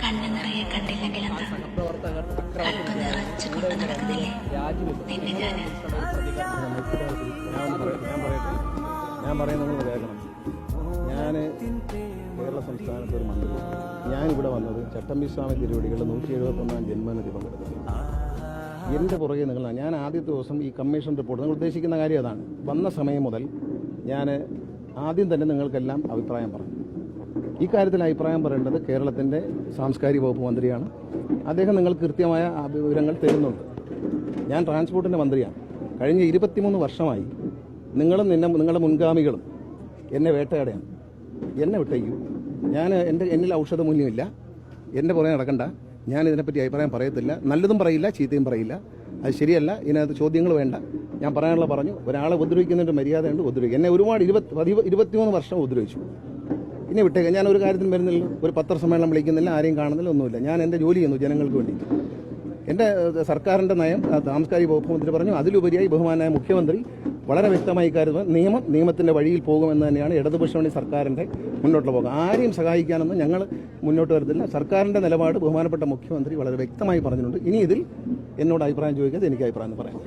കണ്ണു നിറയെ കണ്ടില്ലെങ്കിൽ എന്താ, കൽപ്പ് നിറച്ചു കൊണ്ട് നടക്കുന്നില്ലേ നിന്നെ ഞാൻ പറയുന്നത് നിങ്ങൾ കേൾക്കണം. ഞാൻ കേരള സംസ്ഥാനത്ത് ഒരു മന്ത്രി. ഞാനിവിടെ വന്നത് ചട്ടമ്പിസ്വാമി തിരുവടികളുടെ 171-ാം ജന്മദിനത്തിൽ പങ്കെടുത്തത്. എൻ്റെ പുറകെ നിങ്ങൾ, ഞാൻ ആദ്യത്തെ ദിവസം ഈ കമ്മീഷൻ റിപ്പോർട്ട്, നിങ്ങൾ ഉദ്ദേശിക്കുന്ന കാര്യം അതാണ്. വന്ന സമയം മുതൽ ഞാൻ ആദ്യം തന്നെ നിങ്ങൾക്കെല്ലാം അഭിപ്രായം പറഞ്ഞു. ഈ കാര്യത്തിൽ അഭിപ്രായം പറയേണ്ടത് കേരളത്തിൻ്റെ സാംസ്കാരിക വകുപ്പ് മന്ത്രിയാണ്. അദ്ദേഹം നിങ്ങൾക്ക് കൃത്യമായ വിവരങ്ങൾ തരുന്നുണ്ട്. ഞാൻ ട്രാൻസ്പോർട്ടിൻ്റെ മന്ത്രിയാണ്. കഴിഞ്ഞ 23 വർഷമായി നിങ്ങളും നിങ്ങളുടെ മുൻഗാമികളും എന്നെ വേട്ടയാടെയാണ്. എന്നെ വിട്ടേക്കൂ. എന്നിൽ ഔഷധമൂല്യമില്ല. എൻ്റെ പുറകെ നടക്കണ്ട. ഞാൻ ഇതിനെപ്പറ്റി അഭിപ്രായം പറയത്തില്ല. നല്ലതും പറയില്ല, ചീത്തയും പറയില്ല. അത് ശരിയല്ല. ഇതിനകത്ത് ചോദ്യങ്ങൾ വേണ്ട. ഞാൻ പറയാനുള്ള പറഞ്ഞു. ഒരാളെ ഉപദ്രവിക്കുന്നതിൻ്റെ മര്യാദയുണ്ട്. ഉപദ്രവിക്കുക. എന്നെ ഒരുപാട് 23 വർഷം ഉപദ്രവിച്ചു. ഇനി വിട്ടേക്കാം. ഞാൻ ഒരു കാര്യത്തിന് വരുന്നില്ല. ഒരു പത്രസമ്മേളനം വിളിക്കുന്നില്ല, ആരെയും കാണുന്നില്ല, ഒന്നുമില്ല. ഞാൻ എൻ്റെ ജോലി ചെയ്യുന്നു ജനങ്ങൾക്ക് വേണ്ടി. എൻ്റെ സർക്കാരിൻ്റെ നയം സാംസ്കാരിക വകുപ്പ് മന്ത്രി പറഞ്ഞു. അതിലുപരിയായി ബഹുമാനായ മുഖ്യമന്ത്രി വളരെ വ്യക്തമായി കാര്യം നിയമത്തിൻ്റെ വഴിയിൽ പോകുമെന്ന് തന്നെയാണ് ഇടതുപക്ഷ സർക്കാരിൻ്റെ മുന്നോട്ട് പോകുക. ആരെയും സഹായിക്കാനൊന്നും ഞങ്ങൾ മുന്നോട്ട് വരത്തില്ല. സർക്കാരിൻ്റെ നിലപാട് ബഹുമാനപ്പെട്ട മുഖ്യമന്ത്രി വളരെ വ്യക്തമായി പറഞ്ഞിട്ടുണ്ട്. ഇനി ഇതിൽ എന്നോട് അഭിപ്രായം ചോദിക്കാതെ എനിക്ക് അഭിപ്രായം പറയാം.